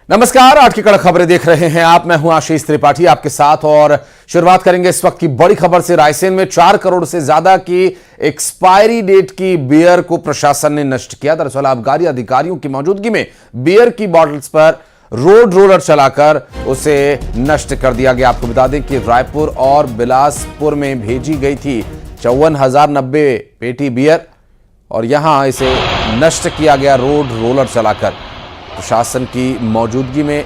नमस्कार, आज की कड़क खबरें देख रहे हैं आप। मैं हूं आशीष त्रिपाठी आपके साथ और शुरुआत करेंगे इस वक्त की बड़ी खबर से। रायसेन में 4 करोड़ से ज्यादा की एक्सपायरी डेट की बियर को प्रशासन ने नष्ट किया। दरअसल आबकारी अधिकारियों की मौजूदगी में बियर की बॉटल्स पर रोड रोलर चलाकर उसे नष्ट कर दिया गया। आपको बता दें कि रायपुर और बिलासपुर में भेजी गई थी 54,090 पेटी बियर और यहां इसे नष्ट किया गया रोड रोलर चलाकर। प्रशासन की मौजूदगी में,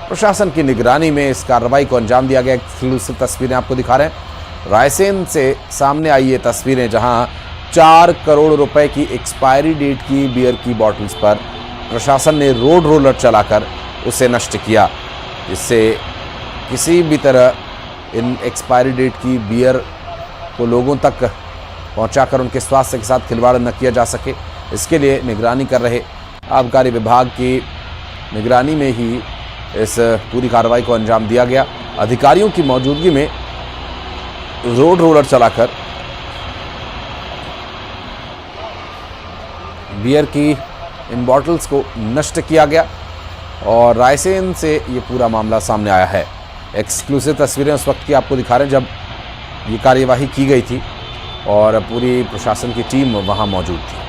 प्रशासन की निगरानी में इस कार्रवाई को अंजाम दिया गया। एक्सक्लूसिव तस्वीरें आपको दिखा रहे हैं। रायसेन से सामने आई ये तस्वीरें जहां 4 करोड़ रुपए की एक्सपायरी डेट की बियर की बॉटल्स पर प्रशासन ने रोड रोलर चलाकर उसे नष्ट किया, जिससे किसी भी तरह इन एक्सपायरी डेट की बियर को लोगों तक पहुंचाकर उनके स्वास्थ्य के साथ खिलवाड़ न किया जा सके, इसके लिए निगरानी कर रहे आबकारी विभाग की निगरानी में ही इस पूरी कार्रवाई को अंजाम दिया गया। अधिकारियों की मौजूदगी में रोड रोलर चलाकर बियर की इन बॉटल्स को नष्ट किया गया और रायसेन से ये पूरा मामला सामने आया है। एक्सक्लूसिव तस्वीरें उस वक्त की आपको दिखा रहे हैं जब ये कार्यवाही की गई थी और पूरी प्रशासन की टीम वहां मौजूद थी।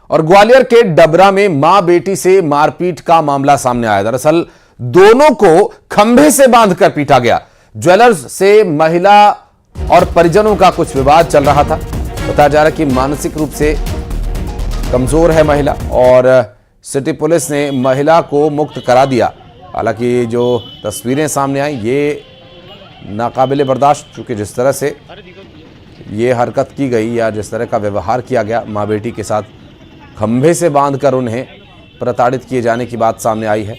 और ग्वालियर के डबरा में मां बेटी से मारपीट का मामला सामने आया। दरअसल दोनों को खंभे से बांधकर पीटा गया। ज्वेलर्स से महिला और परिजनों का कुछ विवाद चल रहा था। बताया जा रहा है कि मानसिक रूप से कमजोर है महिला और सिटी पुलिस ने महिला को मुक्त करा दिया। हालांकि जो तस्वीरें सामने आई ये नाकाबिले बर्दाश्त, चूंकि जिस तरह से ये हरकत की गई या जिस तरह का व्यवहार किया गया, मां बेटी के साथ खंभे से बांधकर उन्हें प्रताड़ित किए जाने की बात सामने आई है।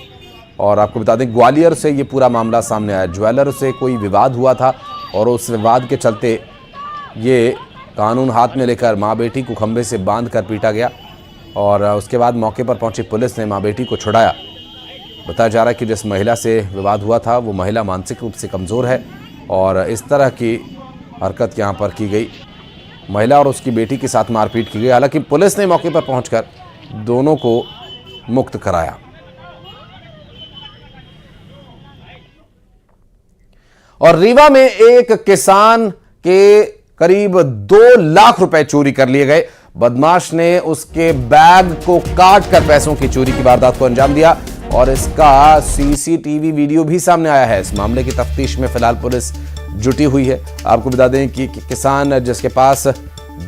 और आपको बता दें ग्वालियर से ये पूरा मामला सामने आया। ज्वेलर से कोई विवाद हुआ था और उस विवाद के चलते ये कानून हाथ में लेकर मां बेटी को खंभे से बांधकर पीटा गया और उसके बाद मौके पर पहुंची पुलिस ने मां बेटी को छुड़ाया। बताया जा रहा है कि जिस महिला से विवाद हुआ था वो महिला मानसिक रूप से कमज़ोर है और इस तरह की हरकत यहाँ पर की गई। महिला और उसकी बेटी के साथ मारपीट की गई। हालांकि पुलिस ने मौके पर पहुंचकर दोनों को मुक्त कराया। और रीवा में एक किसान के करीब 2 लाख रुपए चोरी कर लिए गए। बदमाश ने उसके बैग को काट कर पैसों की चोरी की वारदात को अंजाम दिया और इसका सीसीटीवी वीडियो भी सामने आया है। इस मामले की तफ्तीश में फिलहाल पुलिस जुटी हुई है। आपको बता दें कि किसान जिसके पास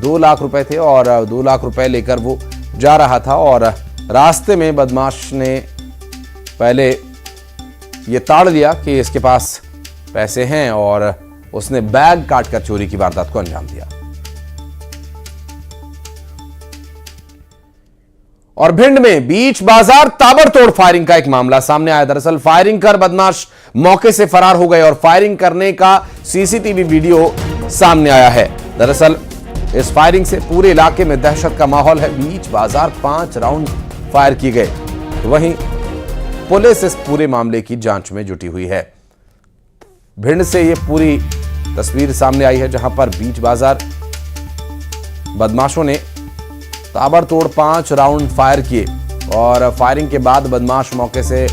2 लाख रुपए थे और 2 लाख रुपए लेकर वो जा रहा था और रास्ते में बदमाश ने पहले ये ताड़ लिया कि इसके पास पैसे हैं और उसने बैग काटकर चोरी की वारदात को अंजाम दिया। और भिंड में बीच बाजार ताबड़तोड़ फायरिंग का एक मामला सामने आया। दरअसल फायरिंग कर बदमाश मौके से फरार हो गए और फायरिंग करने का सीसीटीवी वीडियो सामने आया है। दरअसल इस फायरिंग से पूरे इलाके में दहशत का माहौल है। बीच बाजार 5 राउंड फायर किए गए। वहीं पुलिस इस पूरे मामले की जांच में जुटी हुई है। भिंड से यह पूरी तस्वीर सामने आई है जहां पर बीच बाजार बदमाशों ने ताबड़तोड़ 5 राउंड फायर किए और फायरिंग के बाद बदमाश मौके से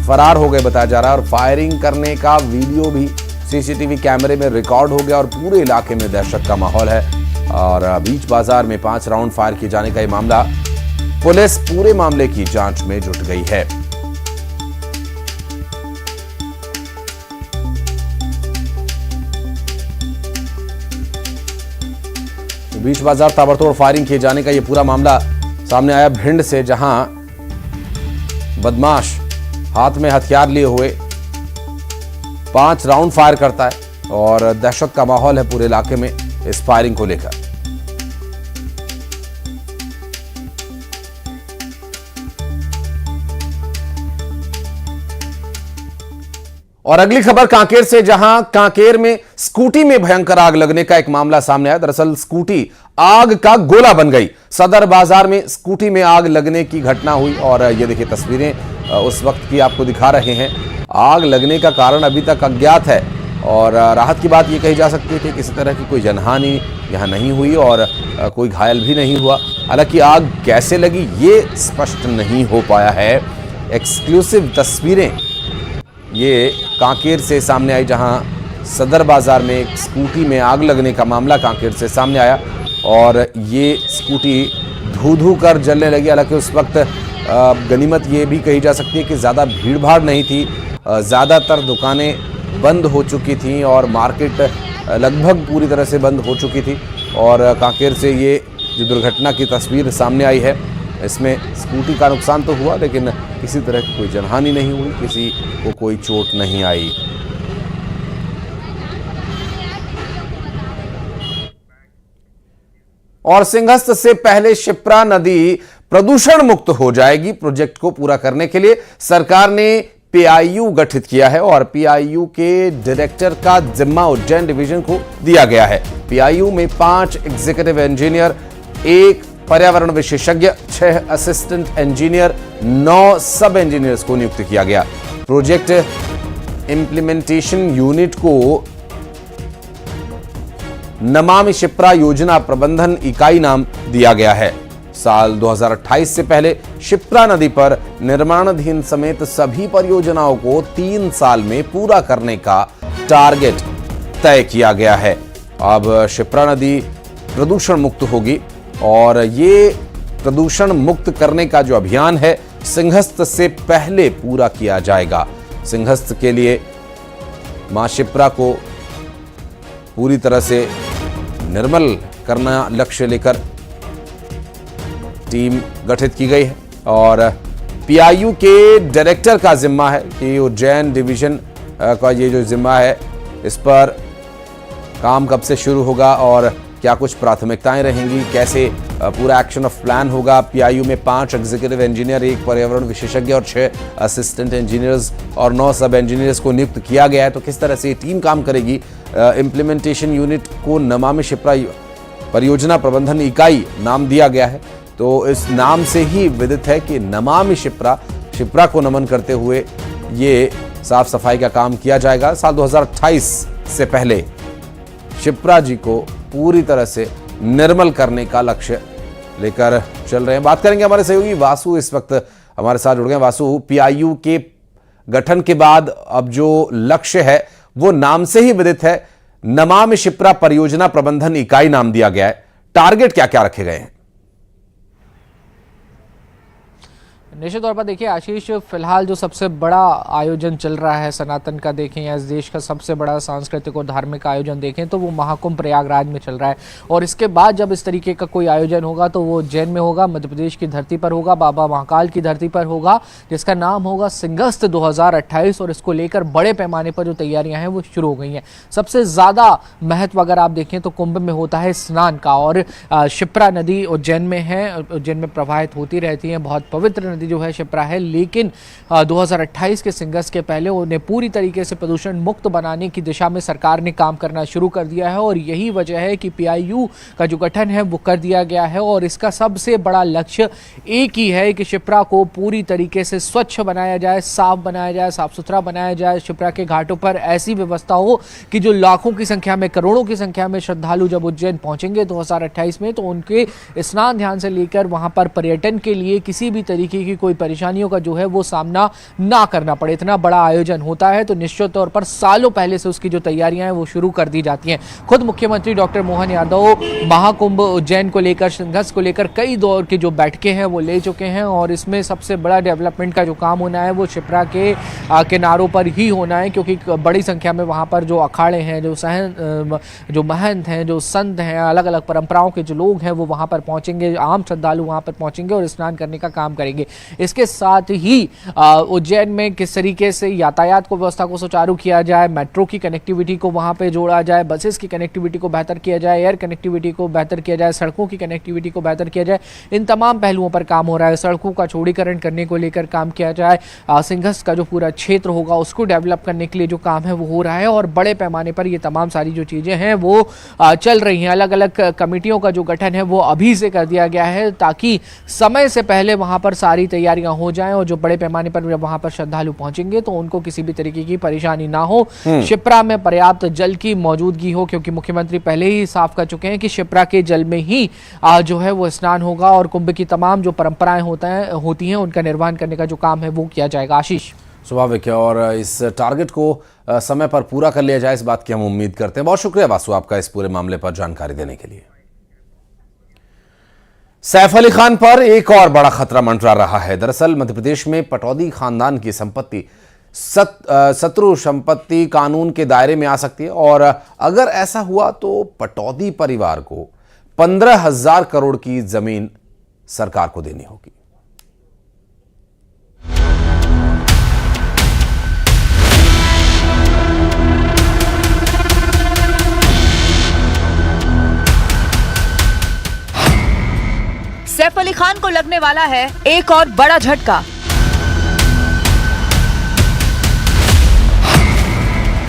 फरार हो गए बताया जा रहा है। और फायरिंग करने का वीडियो भी सीसीटीवी कैमरे में रिकॉर्ड हो गया और पूरे इलाके में दहशत का माहौल है। और बीच बाजार में 5 राउंड फायर किए जाने का यह मामला, पुलिस पूरे मामले की जांच में जुट गई है। बीच बाजार ताबड़तोड़ फायरिंग किए जाने का यह पूरा मामला सामने आया भिंड से, जहां बदमाश हाथ में हथियार लिए हुए 5 राउंड फायर करता है और दहशत का माहौल है पूरे इलाके में इस फायरिंग को लेकर। और अगली खबर कांकेर से, जहां कांकेर में स्कूटी में भयंकर आग लगने का एक मामला सामने आया। दरअसल स्कूटी आग का गोला बन गई। सदर बाजार में स्कूटी में आग लगने की घटना हुई और ये देखिए तस्वीरें उस वक्त की आपको दिखा रहे हैं। आग लगने का कारण अभी तक अज्ञात है और राहत की बात ये कही जा सकती थी किसी तरह की कोई जनहानि यहाँ नहीं हुई और कोई घायल भी नहीं हुआ। हालांकि आग कैसे लगी ये स्पष्ट नहीं हो पाया है। एक्सक्लूसिव तस्वीरें ये कांकेर से सामने आई, जहां सदर बाजार में एक स्कूटी में आग लगने का मामला कांकेर से सामने आया और ये स्कूटी धू धू कर जलने लगी। हालांकि उस वक्त गनीमत ये भी कही जा सकती है कि ज़्यादा भीड़ भाड़ नहीं थी, ज़्यादातर दुकानें बंद हो चुकी थीं और मार्केट लगभग पूरी तरह से बंद हो चुकी थी। और कांकेर से ये जो दुर्घटना की तस्वीर सामने आई है, इसमें स्कूटी का नुकसान तो हुआ लेकिन किसी तरह की कोई जनहानि नहीं हुई, किसी को कोई चोट नहीं आई। और सिंहस्थ से पहले शिप्रा नदी प्रदूषण मुक्त हो जाएगी। प्रोजेक्ट को पूरा करने के लिए सरकार ने पीआईयू गठित किया है और पीआईयू के डायरेक्टर का जिम्मा उज्जैन डिवीजन को दिया गया है। पीआईयू में 5 एग्जीक्यूटिव इंजीनियर, 1 पर्यावरण विशेषज्ञ, 6 असिस्टेंट इंजीनियर, 9 सब इंजीनियर्स को नियुक्त किया गया। प्रोजेक्ट इंप्लीमेंटेशन यूनिट को नमामि शिप्रा योजना प्रबंधन इकाई नाम दिया गया है। साल 2028 से पहले शिप्रा नदी पर निर्माणाधीन समेत सभी परियोजनाओं को 3 साल में पूरा करने का टारगेट तय किया गया है। अब शिप्रा नदी प्रदूषण मुक्त होगी और ये प्रदूषण मुक्त करने का जो अभियान है सिंहस्थ से पहले पूरा किया जाएगा। सिंहस्थ के लिए मां शिप्रा को पूरी तरह से निर्मल करना लक्ष्य लेकर टीम गठित की गई है और पीआईयू के डायरेक्टर का जिम्मा है कि उज्जैन डिवीजन का ये जो जिम्मा है, इस पर काम कब से शुरू होगा और क्या कुछ प्राथमिकताएं रहेंगी, कैसे पूरा एक्शन ऑफ प्लान होगा। पीआईयू में 5 एग्जीक्यूटिव इंजीनियर, 1 पर्यावरण विशेषज्ञ और 6 असिस्टेंट इंजीनियर्स और 9 सब इंजीनियर्स को नियुक्त किया गया है। तो किस तरह से ये टीम काम करेगी। इंप्लीमेंटेशन यूनिट को नमामि शिप्रा परियोजना प्रबंधन इकाई नाम दिया गया है। तो इस नाम से ही विदित है कि नमामि शिप्रा को नमन करते हुए ये साफ सफाई का काम किया जाएगा। साल 2028 से पहले शिप्रा जी को पूरी तरह से निर्मल करने का लक्ष्य लेकर चल रहे हैं। बात करेंगे हमारे सहयोगी वासु इस वक्त हमारे साथ जुड़ गए। वासु, पीआईयू के गठन के बाद अब जो लक्ष्य है वो नाम से ही विदित है, नमामि शिप्रा परियोजना प्रबंधन इकाई नाम दिया गया है। टारगेट क्या क्या रखे गए हैं? निश्चित तौर पर देखिए आशीष, फिलहाल जो सबसे बड़ा आयोजन चल रहा है सनातन का देखें या इस देश का सबसे बड़ा सांस्कृतिक और धार्मिक आयोजन देखें तो वो महाकुंभ प्रयागराज में चल रहा है। और इसके बाद जब इस तरीके का कोई आयोजन होगा तो वो उज्जैन में होगा, मध्य प्रदेश की धरती पर होगा, बाबा महाकाल की धरती पर होगा, जिसका नाम होगा सिंहस्थ 2028। और इसको लेकर बड़े पैमाने पर जो तैयारियां हैं वो शुरू हो गई हैं। सबसे ज़्यादा महत्व अगर आप देखें तो कुंभ में होता है स्नान का, और शिप्रा नदी उज्जैन में है, उज्जैन में प्रवाहित होती रहती है, बहुत पवित्र नदी जो है शिप्रा है। लेकिन 2028 के सिंहस्थ के पहले उन्हें पूरी तरीके से प्रदूषण मुक्त बनाने की दिशा में सरकार ने काम करना शुरू कर दिया है। और यही वजह है कि पीआईयू का जो गठन है वो कर दिया गया है। और इसका सबसे बड़ा लक्ष्य एक ही है कि शिप्रा को पूरी तरीके से स्वच्छ बनाया जाए, साफ बनाया जाए, साफ सुथरा बनाया जाए। शिप्रा के घाटों पर ऐसी व्यवस्था हो कि जो लाखों की संख्या में, करोड़ों की संख्या में श्रद्धालु जब उज्जैन पहुंचेंगे 2028 में, तो उनके स्नान ध्यान से लेकर वहां पर पर्यटन के लिए किसी भी तरीके की कोई परेशानियों का जो है वो सामना ना करना पड़े। इतना बड़ा आयोजन होता है तो निश्चित तौर पर सालों पहले से उसकी जो तैयारियां हैं वो शुरू कर दी जाती हैं। खुद मुख्यमंत्री डॉक्टर मोहन यादव महाकुंभ उज्जैन को लेकर, सिंहस्थ को लेकर कई दौर की जो बैठकें हैं वो ले चुके हैं। और इसमें सबसे बड़ा डेवलपमेंट का जो काम होना है वो शिप्रा के किनारों पर ही होना है, क्योंकि बड़ी संख्या में वहां पर जो अखाड़े हैं, जो महंत हैं, जो संत हैं, अलग अलग परंपराओं के जो लोग हैं वो वहां पर पहुंचेंगे, आम श्रद्धालु वहां पर पहुंचेंगे और स्नान करने का काम करेंगे। इसके साथ ही उज्जैन में किस तरीके से यातायात को व्यवस्था को सुचारू किया जाए, मेट्रो की कनेक्टिविटी को वहां पे जोड़ा जाए, बसेस की कनेक्टिविटी को बेहतर किया जाए, एयर कनेक्टिविटी को बेहतर किया जाए, सड़कों की कनेक्टिविटी को बेहतर किया जाए, इन तमाम पहलुओं पर काम हो रहा है। सड़कों का चौड़ीकरण करने को लेकर काम किया जाए, सिंहस्थ का जो पूरा क्षेत्र होगा उसको डेवलप करने के लिए जो काम है वो हो रहा है। और बड़े पैमाने पर ये तमाम सारी जो चीज़ें हैं वो चल रही हैं। अलग अलग कमेटियों का जो गठन है वो अभी से कर दिया गया है ताकि समय से पहले वहां पर सारी तैयारियां हो जाएं और जो बड़े पैमाने पर जब वहां पर श्रद्धालु पहुंचेंगे तो उनको किसी भी तरीके की परेशानी ना हो। शिप्रा में पर्याप्त जल की मौजूदगी हो, क्योंकि मुख्यमंत्री पहले ही साफ कर चुके हैं कि शिप्रा के जल में ही जो है वो स्नान होगा और कुंभ की तमाम जो परंपराएं होती हैं उनका निर्वहन करने का जो काम है वो किया जाएगा। आशीष, स्वाभाविक है और इस टारगेट को समय पर पूरा कर लिया जाए, इस बात की हम उम्मीद करते हैं। बहुत शुक्रिया वासु आपका इस पूरे मामले पर जानकारी देने के लिए। सैफ अली खान पर एक और बड़ा खतरा मंडरा रहा है। दरअसल मध्य प्रदेश में पटौदी खानदान की संपत्ति शत्रु संपत्ति कानून के दायरे में आ सकती है और अगर ऐसा हुआ तो पटौदी परिवार को 15,000 करोड़ की जमीन सरकार को देनी होगी। सैफ अली खान को लगने वाला है एक और बड़ा झटका।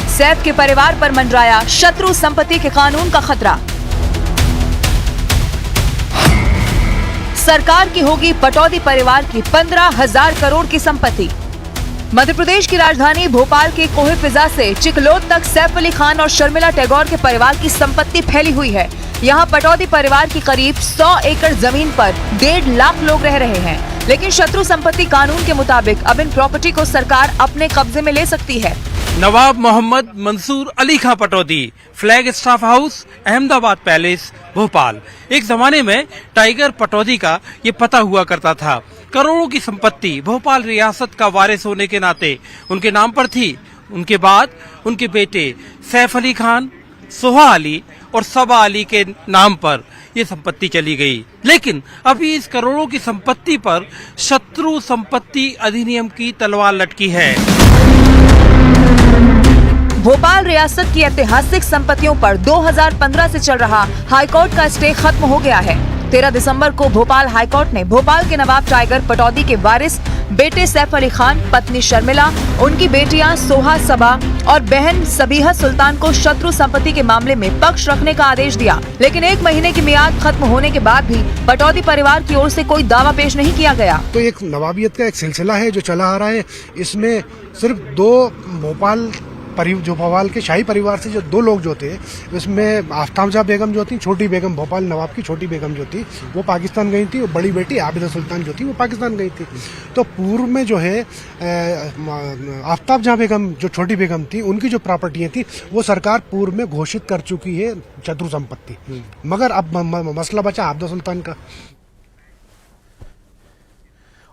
सैफ के परिवार पर मंडराया शत्रु संपत्ति के कानून का खतरा। सरकार की होगी पटौदी परिवार की 15,000 करोड़ की संपत्ति। मध्य प्रदेश की राजधानी भोपाल के कोहे फिजा से चिकलोद तक सैफ अली खान और शर्मिला टैगोर के परिवार की संपत्ति फैली हुई है। यहाँ पटौदी परिवार की करीब 100 एकड़ जमीन पर 1.5 लाख लोग रह रहे हैं, लेकिन शत्रु संपत्ति कानून के मुताबिक अब इन प्रॉपर्टी को सरकार अपने कब्जे में ले सकती है। Nawab Mohammad Mansoor Ali Khan Pataudi, flag staff house, Ahmedabad palace, Bhopal. एक जमाने में टाइगर पटौदी का ये पता हुआ करता था। करोड़ों की संपत्ति भोपाल रियासत का वारिस होने के नाते उनके नाम पर थी। उनके बाद उनके बेटे सैफ अली खान, सोहा अली और सबा अली के नाम पर ये संपत्ति चली गई। लेकिन अभी इस करोड़ों की संपत्ति पर शत्रु संपत्ति अधिनियम की तलवार लटकी है। भोपाल रियासत की ऐतिहासिक संपत्तियों पर 2015 से चल रहा हाईकोर्ट का स्टे खत्म हो गया है। 13 दिसंबर को भोपाल हाईकोर्ट ने भोपाल के नवाब टाइगर पटौदी के वारिस बेटे सैफ अली खान, पत्नी शर्मिला, उनकी बेटियां सोहा, सबा और बहन सबीहा सुल्तान को शत्रु संपत्ति के मामले में पक्ष रखने का आदेश दिया। लेकिन 1 महीने की मियाद खत्म होने के बाद भी पटौदी परिवार की ओर से कोई दावा पेश नहीं किया गया। तो एक नवाबियत का एक सिलसिला है जो चला आ रहा है। इसमें सिर्फ 2 भोपाल के शाही परिवार से जो 2 लोग जो थे, उसमें आफ्ताबजा बेगम जो थी, छोटी बेगम, भोपाल नवाब की छोटी बेगम जो थी वो पाकिस्तान गई थी, और बड़ी बेटी आबिदा सुल्तान जो थी वो पाकिस्तान गई थी। तो पूर्व में जो है आफ्ताबजा बेगम जो छोटी बेगम थी, उनकी जो प्रॉपर्टियां थी वो सरकार पूर्व में घोषित कर चुकी है शत्रु संपत्ति। मगर अब मसला बचा आबिदा सुल्तान का।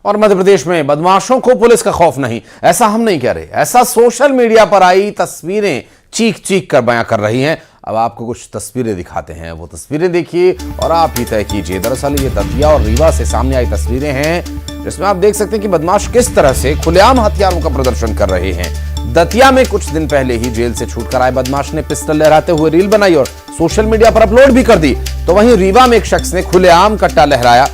और मध्य प्रदेश में बदमाशों को पुलिस का खौफ नहीं, ऐसा हम नहीं कह रहे, ऐसा सोशल मीडिया पर आई तस्वीरें चीख चीख कर बयां कर रही हैं। अब आपको कुछ तस्वीरें दिखाते हैं, वो तस्वीरें देखिए और आप ही तय कीजिए। दरअसल ये दतिया और रीवा से सामने आई तस्वीरें हैं जिसमें आप देख सकते हैं कि बदमाश किस तरह से खुलेआम हथियारों का प्रदर्शन कर रहे हैं। दतिया में कुछ दिन पहले ही जेल से छूटकर आए बदमाश ने पिस्टल लहराते हुए रील बनाई और सोशल मीडिया पर अपलोड भी कर दी। तो वहीं रीवा में एक शख्स ने खुलेआम कट्टा लहराया।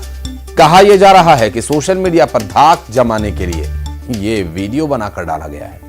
कहा यह जा रहा है कि सोशल मीडिया पर धाक जमाने के लिए यह वीडियो बनाकर डाला गया है।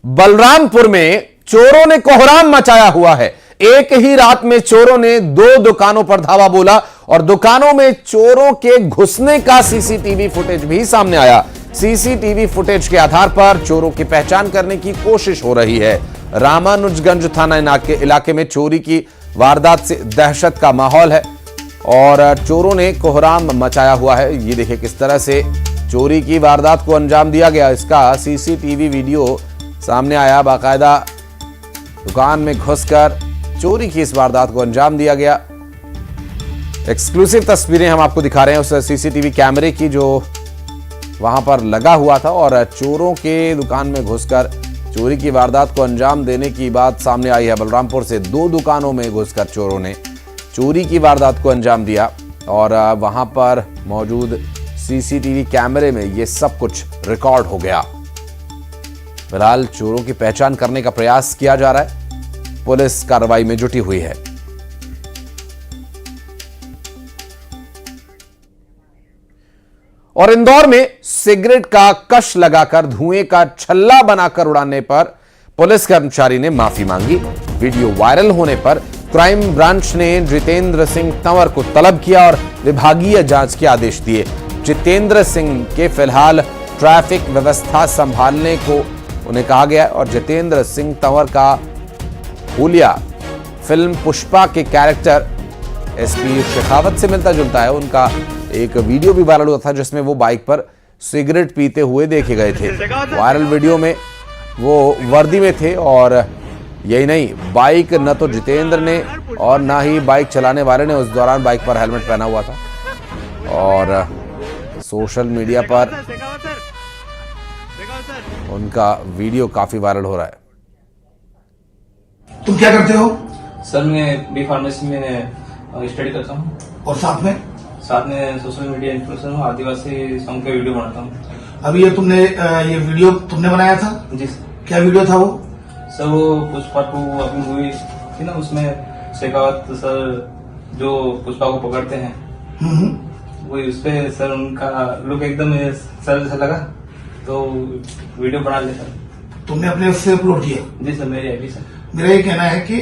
बलरामपुर में चोरों ने कोहराम मचाया हुआ है। एक ही रात में चोरों ने 2 दुकानों पर धावा बोला और दुकानों में चोरों के घुसने का सीसीटीवी फुटेज भी सामने आया। सीसीटीवी फुटेज के आधार पर चोरों की पहचान करने की कोशिश हो रही है। रामानुजगंज थाना इलाके में चोरी की वारदात से दहशत का माहौल है और चोरों ने कोहराम मचाया हुआ है। ये देखिए किस तरह से चोरी की वारदात को अंजाम दिया गया, इसका सीसीटीवी वीडियो सामने आया। बाकायदा दुकान में घुसकर चोरी की इस वारदात को अंजाम दिया गया। एक्सक्लूसिव तस्वीरें हम आपको दिखा रहे हैं उस सीसीटीवी कैमरे की जो वहां पर लगा हुआ था और चोरों के दुकान में घुसकर चोरी की वारदात को अंजाम देने की बात सामने आई है। बलरामपुर से 2 दुकानों में घुसकर चोरों ने चोरी की वारदात को अंजाम दिया और वहां पर मौजूद सीसीटीवी कैमरे में यह सब कुछ रिकॉर्ड हो गया। फिलहाल चोरों की पहचान करने का प्रयास किया जा रहा है, पुलिस कार्रवाई में जुटी हुई है। और इंदौर में सिगरेट का कश लगाकर धुएं का छल्ला बनाकर उड़ाने पर पुलिस कर्मचारी ने माफी मांगी। वीडियो वायरल होने पर क्राइम ब्रांच ने जितेंद्र सिंह तंवर को तलब किया और विभागीय जांच के आदेश दिए। जितेंद्र सिंह के फिलहाल ट्रैफिक व्यवस्था संभालने को उन्हें कहा गया और जितेंद्र सिंह तंवर का हुलिया फिल्म पुष्पा के कैरेक्टर एसपी शेखावत से मिलता जुलता है। उनका एक वीडियो भी वायरल हुआ था जिसमें वो बाइक पर सिगरेट पीते हुए देखे गए थे। वायरल वीडियो में वो वर्दी में थे और यही नहीं, बाइक न तो जितेंद्र ने और ना ही बाइक चलाने वाले ने उस दौरान बाइक पर हेलमेट पहना हुआ था। और सोशल मीडिया पर उनका वीडियो काफी वायरल हो रहा है। तुम क्या करते हो? सर मैं बी फार्मेसी में स्टडी करता हूँ और साथ में सोशल मीडिया इन्फ्लुएंसर हूँ। आदिवासी सॉन्ग के वीडियो बनाता हूँ। अभी ये तुमने ये वीडियो तुमने बनाया था? जी सर। क्या वीडियो था वो? सर वो पुष्पा 2 अभी मूवी थी ना, उसमें शेखावत सर जो पुष्पा को पकड़ते हैं वो उस पे सर उनका लुक एकदम सर जैसा लगा तो वीडियो बना लिया सर। तुमने अपने उससे अपलोड किया? जी सर, मेरी आईडी सर। मेरा ये कहना है कि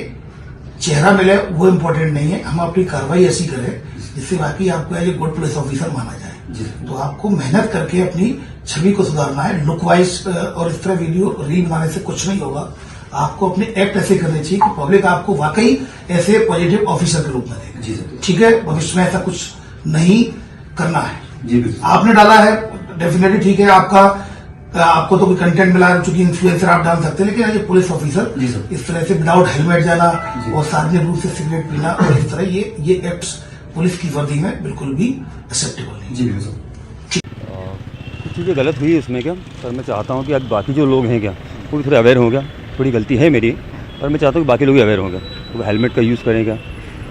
चेहरा मिले वो इम्पोर्टेंट नहीं है, हम अपनी कार्रवाई ऐसी करें जिससे बाकी आपको as a good police officer माना जाए। तो आपको मेहनत करके अपनी छवि को सुधारना है। लुक वाइज और इस तरह वीडियो रील बनाने से कुछ नहीं होगा। आपको अपने एक्ट ऐसे करने चाहिए कि पब्लिक आपको वाकई ऐसे पॉजिटिव ऑफिसर के रूप में देखे। ठीक है, भविष्य में ऐसा कुछ नहीं करना है। जी आपने डाला है डेफिनेटली ठीक है, आपको तो कोई कंटेंट मिला है, चूंकि इन्फ्लुएंसर आप डाल सकते हैं, लेकिन ये पुलिस ऑफिसर इस तरह से विदाउट हेलमेट जाना और सार्वजनिक रूप से सिगरेट पीना और इस तरह ये एक्ट्स पुलिस की वर्दी में बिल्कुल भी एक्सेप्टेबल नहीं। जी कुछ चीज़ें गलत हुई इसमें क्या सर, मैं चाहता हूँ कि अब बाकी जो लोग हैं क्या वो थोड़े अवेयर हो गया। थोड़ी गलती है मेरी और मैं चाहता हूँ कि बाकी लोग भी अवेयर हो गया, तो हेलमेट का यूज़ करें क्या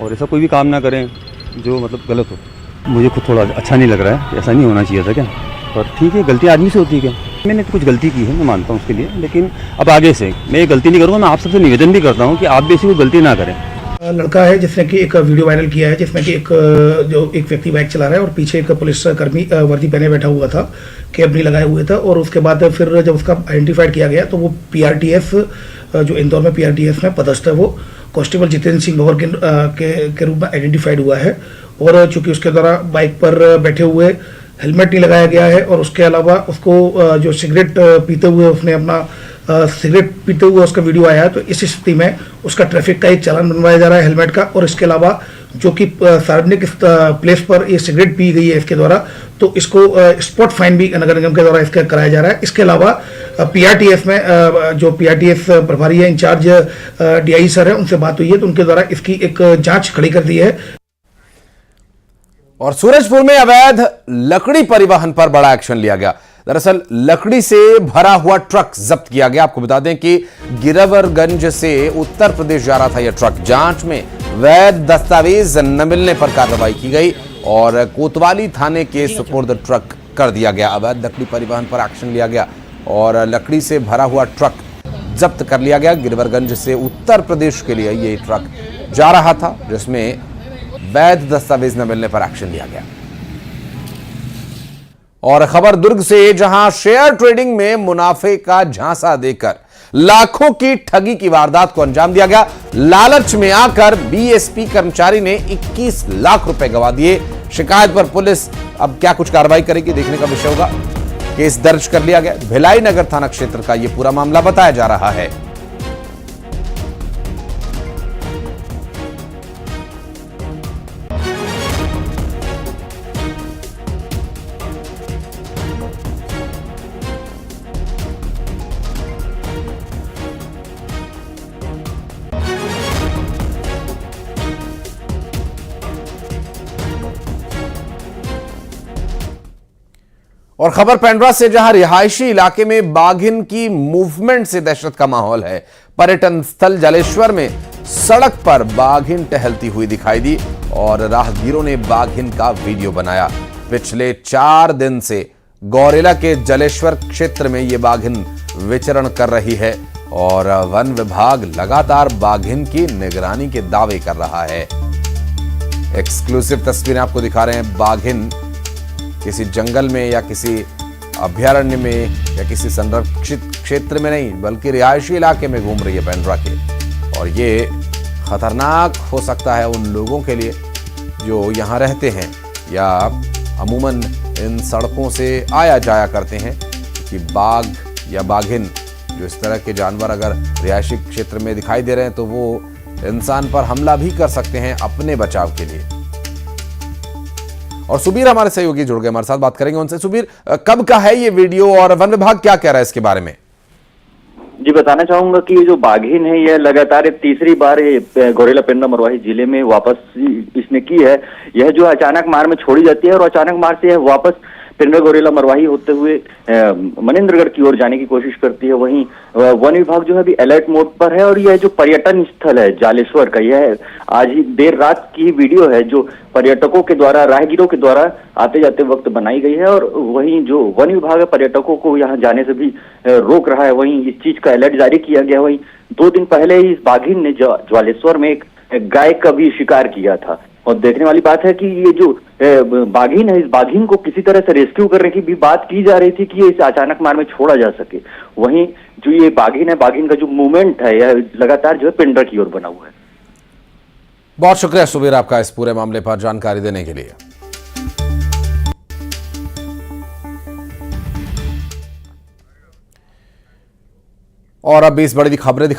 और ऐसा कोई भी काम ना करें जो मतलब गलत हो। मुझे खुद थोड़ा अच्छा नहीं लग रहा है, ऐसा नहीं होना चाहिए था क्या। पर ठीक है, गलती आदमी से होती है क्या। मैंने तो कुछ गलती की है, मैं मानता हूँ उसके लिए, लेकिन अब आगे से मैं ये गलती नहीं करूँगा। मैं आप सबसे निवेदन भी करता हूँ कि आप भी ऐसी कोई गलती ना करें। लड़का है जिसने कि एक वीडियो वायरल किया है जिसमें कि एक व्यक्ति बाइक चला रहा है और पीछे एक पुलिस कर्मी वर्दी पहने बैठा हुआ था, कैप भी लगाए हुए था। और उसके बाद फिर जब उसका आइडेंटिफाइड किया गया तो वो पीआरटीएस जो इंदौर में पीआरटीएस में पदस्थ है, वो कांस्टेबल जितेंद्र सिंह गौर के रूप में आइडेंटिफाइड हुआ है। और चूंकि उसके द्वारा बाइक पर बैठे हुए हेलमेट नहीं लगाया गया है और उसके अलावा उसको जो सिगरेट पीते हुए उसने अपना सिगरेट पीते हुए उसका वीडियो आया है, तो इस स्थिति में उसका ट्रैफिक का एक चालान बनवाया जा रहा है हेलमेट का। और इसके अलावा जो कि सार्वजनिक प्लेस पर ये सिगरेट पी गई है इसके द्वारा, तो इसको स्पॉट फाइन भी नगर निगम के द्वारा इसका कराया जा रहा है। इसके अलावा पीआरटीएस में जो पीआरटीएस प्रभारी है, इंचार्ज डीआई सर है, उनसे बात हुई है तो उनके द्वारा इसकी एक जांच खड़ी कर दी है। और सूरजपुर में अवैध लकड़ी परिवहन पर बड़ा एक्शन लिया गया। दरअसल लकड़ी से भरा हुआ ट्रक जब्त किया गया। आपको बता दें कि गिरवरगंज से उत्तर प्रदेश जा रहा था यह ट्रक। जांच में वैध दस्तावेज न मिलने पर कार्रवाई की गई और कोतवाली थाने के सुपुर्द ट्रक कर दिया गया। अवैध लकड़ी परिवहन पर एक्शन लिया गया और लकड़ी से भरा हुआ ट्रक जब्त कर लिया गया। गिरवरगंज से उत्तर प्रदेश के लिए यह ट्रक जा रहा था जिसमें वैध दस्तावेज न मिलने पर एक्शन लिया गया। और खबर दुर्ग से, जहां शेयर ट्रेडिंग में मुनाफे का झांसा देकर लाखों की ठगी की वारदात को अंजाम दिया गया। लालच में आकर बीएसपी कर्मचारी ने 21 लाख रुपए गंवा दिए। शिकायत पर पुलिस अब क्या कुछ कार्रवाई करेगी देखने का विषय होगा। केस दर्ज कर लिया गया। भिलाई नगर थाना क्षेत्र का यह पूरा मामला बताया जा रहा है। और खबर पेंड्रा से, जहां रिहायशी इलाके में बाघिन की मूवमेंट से दहशत का माहौल है। पर्यटन स्थल जलेश्वर में सड़क पर बाघिन टहलती हुई दिखाई दी और राहगीरों ने बाघिन का वीडियो बनाया। पिछले 4 दिन से गौरेला के जलेश्वर क्षेत्र में यह बाघिन विचरण कर रही है और वन विभाग लगातार बाघिन की निगरानी के दावे कर रहा है। एक्सक्लूसिव तस्वीरें आपको दिखा रहे हैं बाघिन किसी जंगल में या किसी अभयारण्य में या किसी संरक्षित क्षेत्र में नहीं, बल्कि रिहायशी इलाके में घूम रही है पेंड्रा के। और ये खतरनाक हो सकता है उन लोगों के लिए जो यहाँ रहते हैं या अमूमन इन सड़कों से आया जाया करते हैं, कि बाघ या बाघिन जो इस तरह के जानवर अगर रिहायशी क्षेत्र में दिखाई दे रहे हैं तो वो इंसान पर हमला भी कर सकते हैं अपने बचाव के लिए। और सुबीर हमारे सहयोगी जुड़ गए, हमारे साथ बात करेंगे उनसे। सुबीर, कब का है ये वीडियो और वन विभाग क्या कह रहा है इसके बारे में? जी, बताना चाहूंगा कि ये जो बाघिन है यह लगातार तीसरी बार गौरेला पेंड्रा मरवाही जिले में वापस इसने की है। यह जो अचानक मार में छोड़ी जाती है और अचानक मार से यह वापस पेंड्रा गौरेला मरवाही होते हुए मनेंद्रगढ़ की ओर जाने की कोशिश करती है। वहीं वन विभाग जो है अभी अलर्ट मोड पर है। और यह जो पर्यटन स्थल है जालेश्वर का, यह आज ही देर रात की वीडियो है जो पर्यटकों के द्वारा, राहगीरों के द्वारा आते जाते वक्त बनाई गई है। और वहीं जो वन विभाग है पर्यटकों को यहाँ जाने से भी रोक रहा है। वहीं इस चीज का अलर्ट जारी किया गया। वहीं 2 दिन पहले ही इस बाघिन ने ज्वालेश्वर में एक गाय का भी शिकार किया था। और देखने वाली बात है कि ये जो बाघिन है, इस बाघिन को किसी तरह से रेस्क्यू करने की भी बात की जा रही थी कि ये इस अचानक मार में छोड़ा जा सके। वहीं जो ये बाघिन है, बाघिन का जो मूवमेंट है यह लगातार जो है पेंड्रा की ओर बना हुआ है। बहुत शुक्रिया सुबीर आपका इस पूरे मामले पर जानकारी देने के लिए। और अब 20 बड़ी खबरें दिखा